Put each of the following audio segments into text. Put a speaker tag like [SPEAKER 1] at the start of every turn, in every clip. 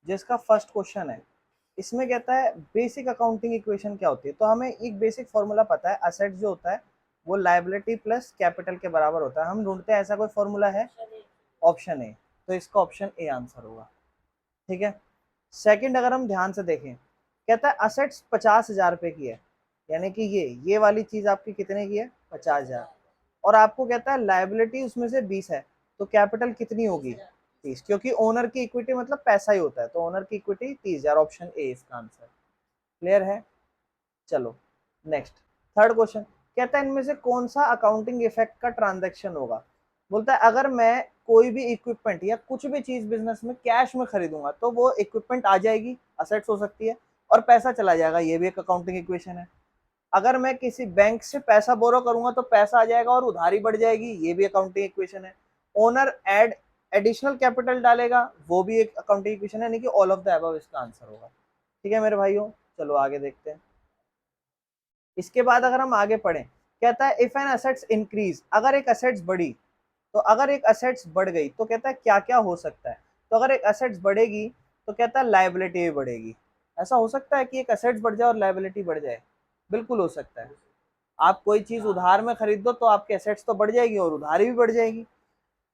[SPEAKER 1] जिसका first question है। इसमें कहता है बेसिक अकाउंटिंग इक्वेशन क्या होती है। तो हमें एक बेसिक फॉर्मूला पता है, असेट जो होता है वो लायबिलिटी प्लस कैपिटल के बराबर होता है। हम ढूंढते हैं ऐसा कोई फॉर्मूला है, ऑप्शन ए। तो इसका ऑप्शन ए आंसर होगा, ठीक है। सेकंड अगर हम ध्यान से देखें, कहता है असेट्स 50,000 रुपए की है, यानी कि ये वाली चीज आपकी कितने की है, 50,000। और आपको कहता है लायबिलिटी उसमें से 20 है, तो कैपिटल कितनी होगी, 30, क्योंकि ओनर की इक्विटी मतलब पैसा ही होता है, तो ओनर की इक्विटी 30,000, ऑप्शन ए इसका आंसर। क्लियर है। चलो नेक्स्ट, थर्ड क्वेश्चन। कहता है इनमें से कौन सा अकाउंटिंग इफेक्ट का ट्रांजैक्शन होगा। बोलता है अगर मैं कोई भी इक्विपमेंट या कुछ भी चीज बिजनेस में कैश में खरीदूंगा तो वो इक्विपमेंट आ जाएगी, असेट्स हो सकती है, और पैसा चला जाएगा, ये भी एक अकाउंटिंग इक्वेशन है। अगर मैं किसी बैंक से पैसा बोरो करूंगा तो पैसा आ जाएगा और उधारी बढ़ जाएगी, ये भी अकाउंटिंग इक्वेशन है। ओनर एडिशनल कैपिटल डालेगा, वो भी एक अकाउंटिंग इक्वेशन है, यानी कि ऑल ऑफ द अबव इसका आंसर होगा। ठीक है मेरे भाइयों, चलो आगे देखते हैं। इसके बाद अगर हम आगे पढ़ें, कहता है इफ एन असेट्स इंक्रीज, अगर एक असेट्स बढ़ी, तो अगर एक असेट्स बढ़ गई तो कहता है क्या क्या हो सकता है। तो अगर एक असेट्स बढ़ेगी तो कहता है लायबिलिटी भी बढ़ेगी। ऐसा हो सकता है कि एक असेट्स बढ़ जाए और लायबिलिटी बढ़ जाए, बिल्कुल हो सकता है। आप कोई चीज उधार में खरीद दो तो आपके असेट्स तो बढ़ जाएगी और उधारी भी बढ़ जाएगी।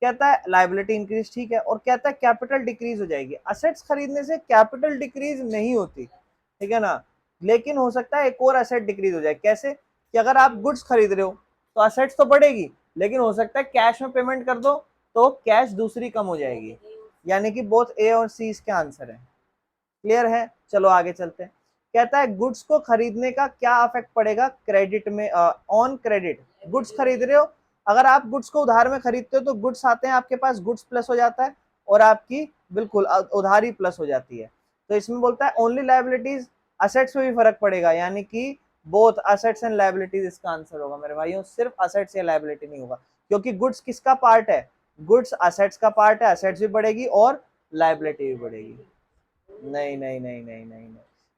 [SPEAKER 1] कहता है लायबिलिटी इंक्रीज, ठीक है। और कहता है कैपिटल डिक्रीज हो जाएगी। असेट्स खरीदने से कैपिटल डिक्रीज नहीं होती, ठीक है ना, लेकिन हो सकता है एक और असेट डिक्रीज हो जाए। कैसे, कि अगर आप गुड्स खरीद रहे हो तो असेट्स तो बढ़ेगी, लेकिन हो सकता है कैश में पेमेंट कर दो तो कैश दूसरी कम हो जाएगी, यानी कि बोथ ए और सी इसके आंसर है। क्लियर है। चलो आगे चलते हैं। कहता है गुड्स को खरीदने का क्या इफेक्ट पड़ेगा क्रेडिट में, ऑन क्रेडिट। गुड्स खरीद रहे हो, अगर आप गुड्स को उधार में खरीदते हो तो गुड्स आते हैं आपके पास, गुड्स प्लस हो जाता है और आपकी बिल्कुल उधारी प्लस हो जाती है। तो इसमें बोलता है ओनली लायबिलिटीज, असेट्स में भी फर्क पड़ेगा, यानी कि बोथ असेट्स एंड लायबिलिटीज इसका आंसर होगा मेरे भाइयों, सिर्फ असेट्स या लायबिलिटी नहीं होगा, क्योंकि गुड्स किसका पार्ट है, गुड्स असेट्स का पार्ट है, असेट्स भी बढ़ेगी और लायबिलिटी भी बढ़ेगी। नहीं नहीं नहीं नहीं नहीं नहीं,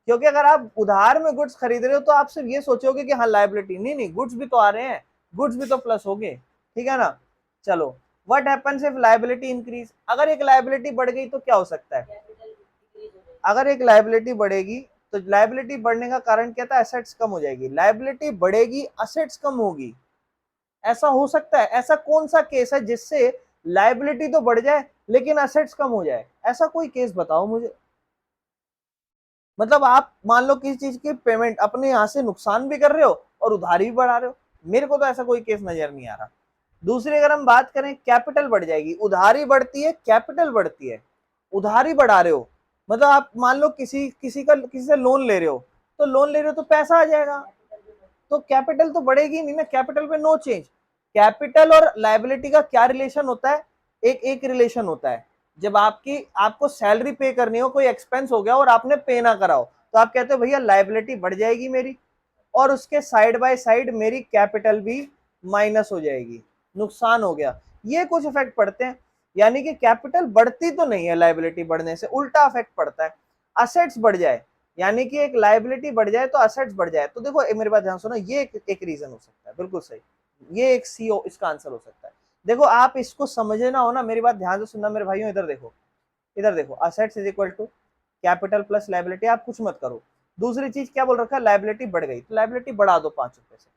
[SPEAKER 1] क्योंकि अगर आप उधार में गुड्स खरीद रहे हो तो आप सिर्फ ये सोचोगे कि हाँ लायबिलिटी, नहीं नहीं, गुड्स भी तो आ रहे हैं, गुड्स भी तो प्लस हो गए, ठीक है ना। चलो, what happens if liability increase, अगर एक लायबिलिटी बढ़ गई तो क्या हो सकता है। अगर एक लायबिलिटी बढ़ेगी तो लायबिलिटी बढ़ने का कारण क्या था, एसेट्स कम हो जाएगी। लायबिलिटी बढ़ेगी, असेट्स कम होगी, ऐसा हो सकता है। ऐसा कौन सा केस है जिससे लायबिलिटी तो बढ़ जाए लेकिन असेट्स कम हो जाए, ऐसा कोई केस बताओ मुझे। मतलब आप मान लो किसी चीज की पेमेंट अपने यहां से नुकसान भी कर रहे हो और उधारी भी बढ़ा रहे हो, मेरे को तो ऐसा कोई केस नजर नहीं आ रहा। दूसरी अगर हम बात करें, कैपिटल बढ़ जाएगी, उधारी बढ़ती है कैपिटल बढ़ती है, उधारी बढ़ा रहे हो, मतलब आप मान लो किसी से लोन ले रहे हो, तो लोन ले रहे हो तो पैसा आ जाएगा, तो कैपिटल तो बढ़ेगी नहीं ना, कैपिटल पे नो चेंज। कैपिटल और लायबिलिटी का क्या रिलेशन होता है, एक एक रिलेशन होता है। जब आपको सैलरी पे करनी हो, कोई एक्सपेंस हो गया और आपने पे ना कराओ, तो आप कहते हो भैया लायबिलिटी बढ़ जाएगी मेरी, और उसके साइड बाय साइड मेरी कैपिटल भी माइनस हो जाएगी, नुकसान हो गया। ये कुछ इफेक्ट पड़ते हैं, यानी कि कैपिटल बढ़ती तो नहीं है लायबिलिटी बढ़ने से, उल्टा इफेक्ट पड़ता है। असेट्स बढ़ जाए, यानी कि एक लायबिलिटी बढ़ जाए तो असेट्स बढ़ जाए, तो देखो मेरी बात ध्यान सुनो, ये एक रीजन हो सकता है, बिल्कुल सही, ये एक सीओ इसका आंसर हो सकता है। देखो आप इसको समझे ना हो ना, मेरी बात ध्यान से सुनना मेरे भाइयों, इधर देखो, इधर देखो, assets is equal to capital plus liability, आप कुछ मत करो। दूसरी चीज क्या बोल रखा है, लायबिलिटी बढ़ गई तो लायबिलिटी बढ़ा दो 5 रुपए से,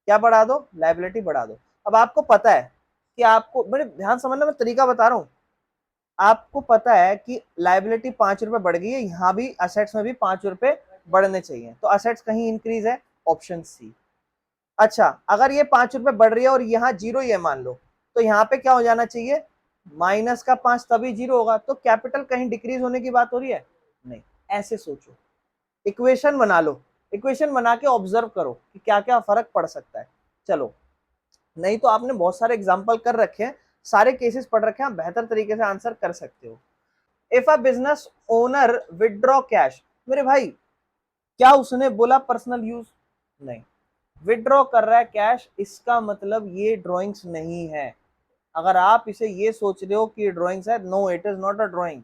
[SPEAKER 1] क्या बढ़ा दो, लायबिलिटी बढ़ा दो। अब आपको पता है कि आपको, बड़े ध्यान समझना, मैं तरीका बता रहा हूं। आपको पता है कि लायबिलिटी 5 रुपए बढ़ गई है, यहाँ भी असेट्स में भी 5 रुपए बढ़ने चाहिए, तो असेट्स कहीं इंक्रीज है, ऑप्शन सी। अच्छा, अगर ये 5 रुपए बढ़ रही है और यहाँ जीरो ही है मान लो, तो यहाँ पे क्या हो जाना चाहिए, -5, तभी जीरो होगा, तो कैपिटल कहीं डिक्रीज होने की बात हो रही है, नहीं। ऐसे सोचो, इक्वेशन बना लो, इक्वेशन बना के ऑब्जर्व करो कि क्या क्या फर्क पड़ सकता है। चलो, नहीं तो आपने बहुत सारे एग्जाम्पल कर रखे हैं, सारे केसेस पढ़ रखे हैं, आप बेहतर तरीके से आंसर कर सकते हो। If a business owner withdraw cash, मेरे भाई क्या उसने बोला पर्सनल यूज, नहीं, विदड्रॉ कर रहा है कैश, इसका मतलब ये ड्रॉइंग्स नहीं है। अगर आप इसे ये सोच रहे हो कि ड्रॉइंग्स है, no it is not a drawing.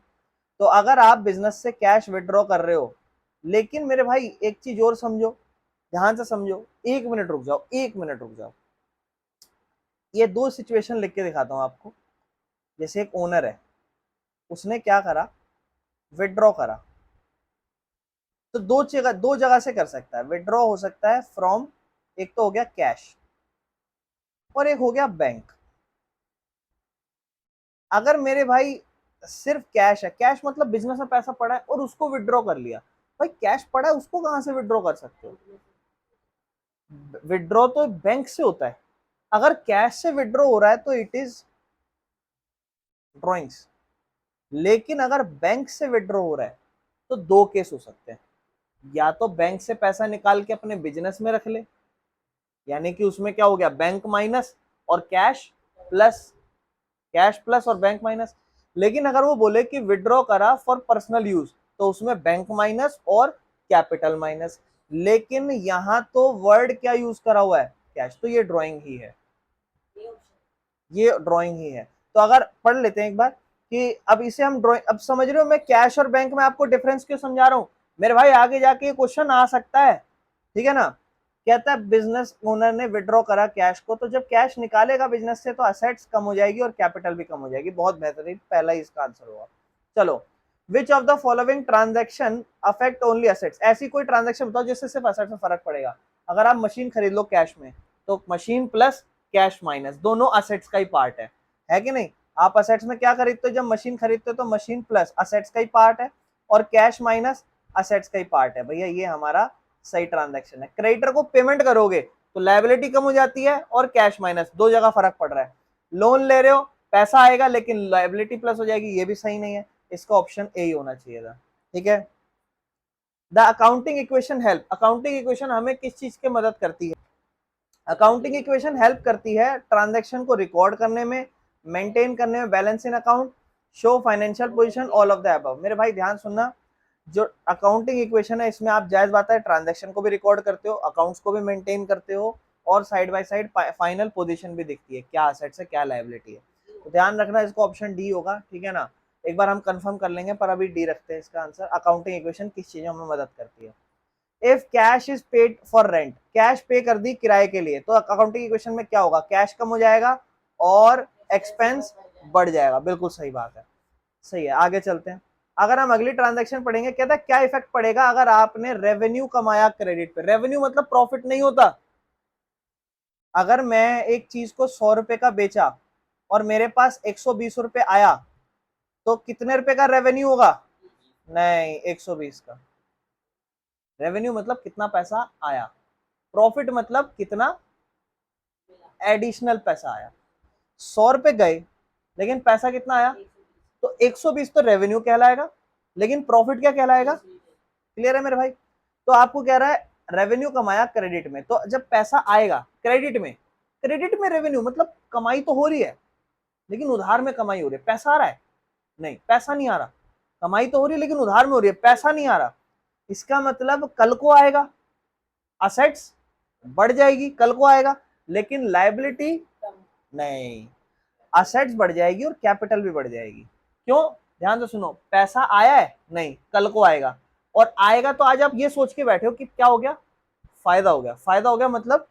[SPEAKER 1] तो अगर आप बिजनेस से कैश विदड्रॉ कर रहे हो, लेकिन मेरे भाई एक चीज और समझो, ध्यान से समझो, 1 मिनट रुक जाओ, 1 मिनट रुक जाओ, ये दो सिचुएशन लिख के दिखाता हूं आपको। जैसे एक ओनर है, उसने क्या करा, विड्रॉ करा, तो दो जगह से कर सकता है विड्रॉ। हो सकता है फ्रॉम, एक तो हो गया कैश और एक हो गया बैंक। अगर मेरे भाई सिर्फ कैश है, कैश मतलब बिजनेस में पैसा पड़ा है और उसको विड्रॉ कर लिया, भाई कैश पड़ा है उसको कहां से विड्रॉ कर सकते हो? विड्रॉ तो बैंक से होता है। अगर कैश से विड्रॉ हो रहा है तो इट इज ड्रॉइंग्स, लेकिन अगर बैंक से विड्रॉ हो रहा है तो दो केस हो सकते हैं। या तो बैंक से पैसा निकाल के अपने बिजनेस में रख ले, यानी कि उसमें क्या हो गया, बैंक माइनस और कैश प्लस, कैश प्लस और बैंक माइनस। लेकिन अगर वो बोले कि विड्रॉ करा फॉर पर्सनल यूज, तो उसमें बैंक माइनस और कैपिटल माइनस। लेकिन यहां तो वर्ड क्या यूज करा हुआ है, कैश, तो ये ड्राइंग ही है, ये ड्राइंग ही है। तो अगर पढ़ लेते हैं एक बार कि अब इसे हम ड्राइंग, अब समझ रहे हो मैं कैश और बैंक में आपको डिफरेंस क्यों समझा रहा हूं मेरे भाई, आगे जाके क्वेश्चन आ सकता है, ठीक है ना। कहता है बिजनेस ओनर ने विड्रॉ करा कैश को, तो जब कैश निकालेगा बिजनेस से तो असेट्स कम हो जाएगी और कैपिटल भी कम हो जाएगी। बहुत बेहतरीन, पहला ही इसका आंसर होगा। चलो, विच of the following transaction affect only assets, ऐसी कोई ट्रांजेक्शन बताओ जिससे सिर्फ असेट्स में फर्क पड़ेगा। अगर आप मशीन खरीद लो कैश में, तो मशीन प्लस कैश माइनस दोनों असेट्स का ही पार्ट है कि नहीं। आप असेट्स में क्या खरीदते हो, जब मशीन खरीदते हो तो मशीन प्लस असेट्स का ही पार्ट है और कैश माइनस असेट्स का ही पार्ट है। भैया ये हमारा सही ट्रांजैक्शन है। क्रेडिटर को पेमेंट करोगे तो लायबिलिटी कम हो जाती है और कैश माइनस, दो जगह फर्क पड़ रहा है। लोन ले रहे हो पैसा आएगा लेकिन लायबिलिटी प्लस हो जाएगी, ये भी सही नहीं है। इसका ऑप्शन ए ही होना चाहिए था, ठीक है। The accounting equation help, accounting equation हमें किस चीज की मदद करती है? अकाउंटिंग इक्वेशन हेल्प करती है ट्रांजैक्शन को रिकॉर्ड करने में, मेंटेन करने में, balance in account, show financial position, all of the above. मेरे भाई ध्यान सुनना, जो अकाउंटिंग इक्वेशन है इसमें आप जायज बात है ट्रांजैक्शन को भी रिकॉर्ड करते हो, अकाउंट्स को भी मेंटेन करते हो और side by side final position भी दिखती है, क्या असेट्स है क्या लायबिलिटी है। तो ध्यान रखना इसको ऑप्शन डी होगा, ठीक है ना। एक बार हम कंफर्म कर लेंगे पर अभी डी रखते हैं इसका आंसर। अकाउंटिंग इक्वेशन किस चीजों में मदद करती है? If cash is paid for rent, cash पे कर दी किराए के लिए, तो अकाउंटिंग इक्वेशन में क्या होगा, कैश कम हो जाएगा और एक्सपेंस बढ़ जाएगा। बिल्कुल सही बात है, सही है। आगे चलते हैं, अगर हम अगली ट्रांजैक्शन पढ़ेंगे, कहता है क्या इफेक्ट पड़ेगा अगर आपने रेवेन्यू कमाया क्रेडिट पे। रेवेन्यू मतलब प्रॉफिट नहीं होता। अगर मैं एक चीज को 100 रुपए का बेचा और मेरे पास 120 रुपए आया, तो कितने रुपए का रेवेन्यू होगा? नहीं, 120 का। रेवेन्यू मतलब कितना पैसा आया, प्रॉफिट मतलब कितना एडिशनल पैसा आया। 100 रुपए गए लेकिन पैसा कितना आया, तो 120 तो रेवेन्यू कहलाएगा, लेकिन प्रॉफिट क्या कहलाएगा? क्लियर है मेरे भाई। तो आपको कह रहा है रेवेन्यू कमाया क्रेडिट में, तो जब पैसा आएगा क्रेडिट में, क्रेडिट में रेवेन्यू मतलब कमाई तो हो रही है लेकिन उधार में कमाई हो रही है, पैसा आ रहा है? नहीं, पैसा नहीं आ रहा। कमाई तो हो रही है लेकिन उधार में हो रही है, पैसा नहीं आ रहा। इसका मतलब कल को आएगा, असेट्स बढ़ जाएगी, कल को आएगा, लेकिन लायबिलिटी नहीं, असेट्स बढ़ जाएगी और कैपिटल भी बढ़ जाएगी। क्यों? ध्यान से सुनो, पैसा आया है नहीं, कल को आएगा, और आएगा तो आज आप ये सोच के बैठे हो कि क्या हो गया, फायदा हो गया। फायदा हो गया मतलब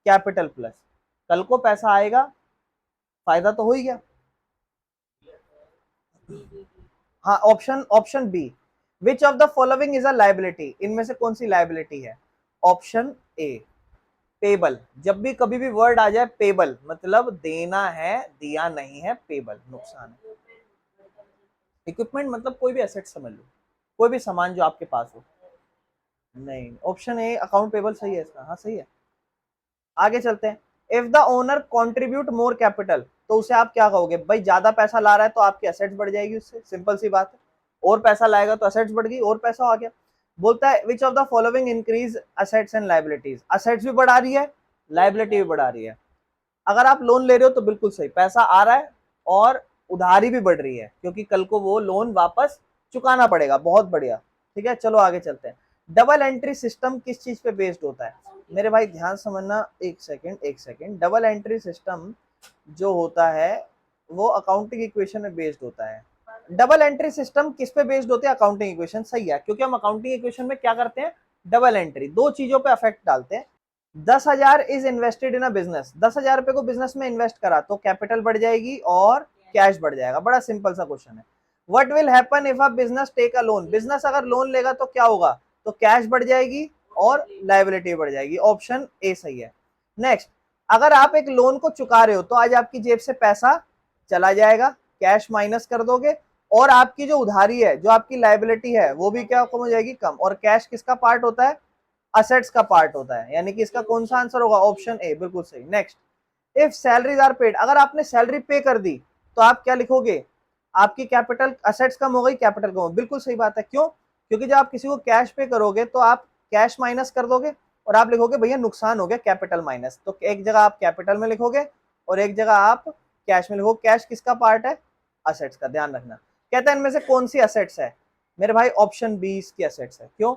[SPEAKER 1] कैपिटल प्लस, कल को पैसा आएगा, फायदा तो हो ही गया। हाँ, option option B, which of the following is a liability, इनमें से कौन सी लायबिलिटी है? Option A, payable. जब भी कभी भी वर्ड आ जाए पेबल मतलब देना है, दिया नहीं है, पेबल नुकसान है। इक्विपमेंट मतलब कोई भी एसेट समझ लो, कोई भी सामान जो आपके पास हो। नहीं, ऑप्शन ए अकाउंट पेबल सही है इसका, हाँ सही है। आगे चलते हैं, if the owner contribute more capital, तो उसे आप क्या कहोगे? भाई ज्यादा पैसा ला रहा है तो आपकी एसेट्स बढ़ जाएगी उससे, सिंपल सी बात है। और पैसा लाएगा तो एसेट्स बढ़ गई, और पैसा आ गया। बोलता है विच of the following increase assets and liabilities, assets भी बढ़ा रही है, लायबिलिटी भी बढ़ा रही है। अगर आप लोन ले रहे हो तो बिल्कुल सही, पैसा आ रहा है और उधारी भी बढ़ रही है क्योंकि कल को वो लोन वापस चुकाना पड़ेगा। बहुत बढ़िया, ठीक है। चलो आगे चलते हैं, डबल एंट्री सिस्टम किस चीज पे बेस्ड होता है? मेरे भाई ध्यान समझना, एक सेकेंड एक सेकेंड। डबल एंट्री सिस्टम जो होता है वो अकाउंटिंग इक्वेशन में बेस्ड होता है। डबल एंट्री सिस्टम किस पे बेस्ड होते हैं? अकाउंटिंग इक्वेशन, सही है, क्योंकि हम अकाउंटिंग इक्वेशन में क्या करते हैं, डबल एंट्री, दो चीजों पे अफेक्ट डालते हैं। 10,000 is invested in a business, 10,000 रुपए को बिजनेस में इन्वेस्ट करा तो कैपिटल बढ़ जाएगी और कैश बढ़ जाएगा। बड़ा सिंपल सा क्वेश्चन है। What will happen if a business take a loan, business अगर लोन लेगा तो क्या होगा, तो कैश बढ़ जाएगी और लायबिलिटी बढ़ जाएगी, ऑप्शन ए सही है। नेक्स्ट, अगर आप एक लोन को चुका रहे हो तो आज आपकी जेब से पैसा चला जाएगा, कैश माइनस कर दोगे, और आपकी जो उधारी है, जो आपकी लायबिलिटी है, वो भी क्या कम हो जाएगी, कम। और कैश किसका पार्ट होता है, असेट्स का पार्ट होता है, यानी कि इसका कौन सा आंसर होगा, ऑप्शन ए बिल्कुल सही। Next, if salaries are paid, अगर आपने सैलरी पे कर दी तो आप क्या लिखोगे, आपकी कैपिटल असेट्स कम हो गई, कैपिटल कम हो, बिल्कुल सही बात है। क्यों, क्योंकि जब आप किसी को कैश पे करोगे तो आप कैश माइनस कर दोगे और आप लिखोगे भैया नुकसान हो गया, कैपिटल माइनस। तो एक जगह आप कैपिटल में लिखोगे और एक जगह आप कैश में लिखोगे। कैश किसका पार्ट है, असेट्स का, ध्यान रखना। कहता है इनमें से कौन सी असेट्स है, मेरे भाई ऑप्शन बी इसकी असेट्स है। क्यों,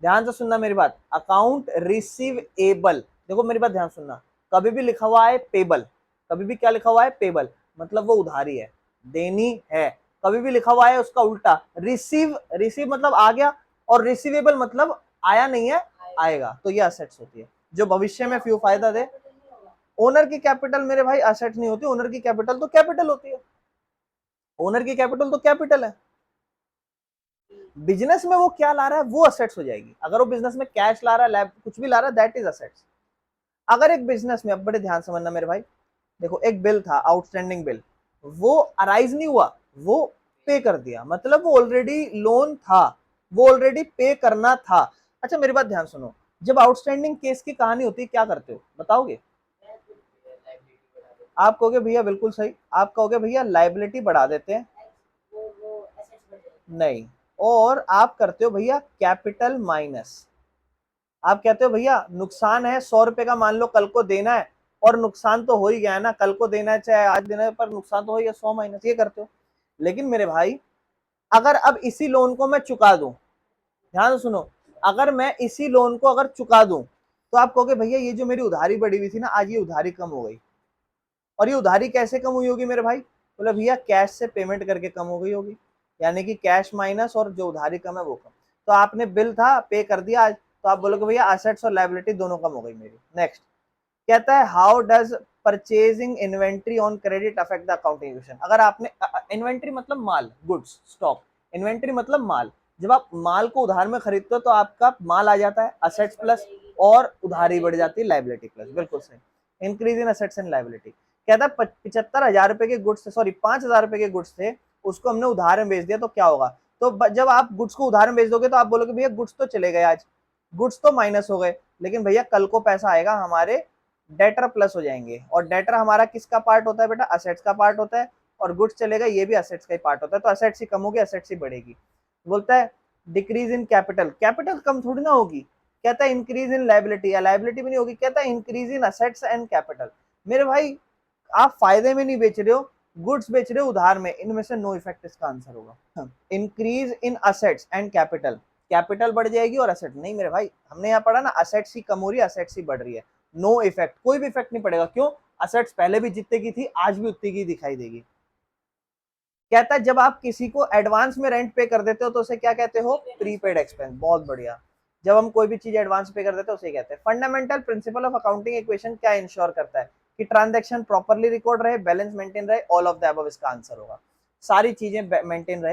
[SPEAKER 1] ध्यान से सुनना मेरी बात, अकाउंट रिसीवेबल, देखो मेरी बात ध्यान सुनना, कभी भी लिखा हुआ है पेबल, कभी भी क्या लिखा हुआ है, पेबल, मतलब वो उधारी है, देनी है। कभी भी लिखा हुआ है उसका उल्टा रिसीव, रिसीव मतलब आ गया, और रिसीवेबल मतलब आया नहीं है, आएगा, तो ये असेट्स होती है जो भविष्य में फ्यू फायदा दे। ओनर की कैपिटल मेरे भाई असेट नहीं होती, ओनर की कैपिटल तो कैपिटल होती है, ओनर की कैपिटल तो कैपिटल है। बिजनेस में वो क्या ला रहा है वो असेट्स हो जाएगी, अगर वो बिजनेस में कैश ला रहा है, लैब कुछ भी ला रहा है, दैट इज असेट्स। अगर एक बिजनेस में, अब बड़े ध्यान समझना मेरे भाई, देखो एक बिल था, आउटस्टैंडिंग बिल, वो अराइज नहीं हुआ, वो पे कर दिया, मतलब वो ऑलरेडी लोन था, वो ऑलरेडी पे करना था। अच्छा मेरी बात ध्यान सुनो, जब आउटस्टैंडिंग केस की कहानी होती है क्या करते हो बताओगे, आप कहोगे भैया बिल्कुल सही, आप कहोगे भैया लाइबिलिटी बढ़ा देते हैं, नहीं, और आप करते हो भैया कैपिटल माइनस। आप कहते हो भैया नुकसान है 100 रुपए का, मान लो कल को देना है, और नुकसान तो हो ही गया है ना, कल को देना है चाहे आज देना है, पर नुकसान तो हो ही गया, 100 माइनस, ये करते हो। लेकिन मेरे भाई अगर अब इसी लोन को मैं चुका दूं, ध्यान से सुनो, अगर मैं इसी लोन को अगर चुका दूं तो आप कहोगे भैया ये जो मेरी उधारी बढ़ी हुई थी ना, आज ये उधारी कम हो गई। और ये उधारी कैसे कम हुई होगी मेरे भाई, बोले भैया कैश से पेमेंट करके कम हो गई होगी, यानी कि कैश माइनस और जो उधारी कम है वो कम। तो आपने बिल था पे कर दिया आज, तो आप बोलोगे भैया असेट्स और लायबिलिटी दोनों कम हो गई मेरी। नेक्स्ट, कहता है how does purchasing inventory on credit affect the accounting equation, अगर आपने इन्वेंट्री मतलब माल, गुड्स, स्टॉक, इन्वेंट्री मतलब माल, जब आप माल को उधार में खरीदते हो तो आपका माल आ जाता है असेट्स प्लस, और उधारी बढ़ जाती है लायबिलिटी प्लस, बिल्कुल सही, increase in assets and liability. कहता है 75,000 रुपए के गुड्स थे, सॉरी 5,000 रुपए के गुड्स थे, उसको हमने उधार में बेच दिया तो क्या होगा। तो जब आप गुड्स को उधार में बेच दोगे तो आप बोलोगे भैया गुड्स तो चले गए आज, गुड्स तो माइनस हो गए, लेकिन भैया कल को पैसा आएगा हमारे डेटर प्लस हो जाएंगे, और डेटर हमारा किसका पार्ट होता है बेटा, असेट्स का पार्ट होता है, और गुड्स चलेगा ये भी असेट्स का ही पार्ट होता है, तो असेट्स ही कम होगी, असेट्स ही बढ़ेगी। बोलता है डिक्रीज इन कैपिटल, कैपिटल कम थोड़ी ना होगी, कहता है इंक्रीज इन लायबिलिटी, या लायबिलिटी भी नहीं होगी, कहता है increase in assets and capital. मेरे भाई आप फायदे में नहीं बेच रहे हो, गुड्स बेच रहे हो उधार में, इनमें से नो इफेक्ट इसका आंसर होगा। Increase in assets and capital, capital बढ़ जाएगी और असेट नहीं मेरे भाई, हमने यहाँ पढ़ा ना असेट्स ही कम हो रही है, असेट्स ही बढ़ रही है, नो इफेक्ट, कोई भी इफेक्ट नहीं पड़ेगा। क्यों, असेट्स पहले भी जितने की थी आज भी उतनी की दिखाई देगी। कहता है जब आप किसी को एडवांस में रेंट पे कर देते हो तो उसे क्या कहते हो, प्रीपेड एक्सपेंस, बहुत बढ़िया, जब हम कोई भी चीज एडवांस पे कर देते हैं उसे कहते हैं। Fundamental principle of accounting equation क्या इंश्योर करता है, कि ट्रांजैक्शन प्रॉपर्ली रिकॉर्ड रहे, बैलेंस मेंटेन रहे, ऑल ऑफ द अबव इसका आंसर होगा, सारी चीजें मेंटेन रहे।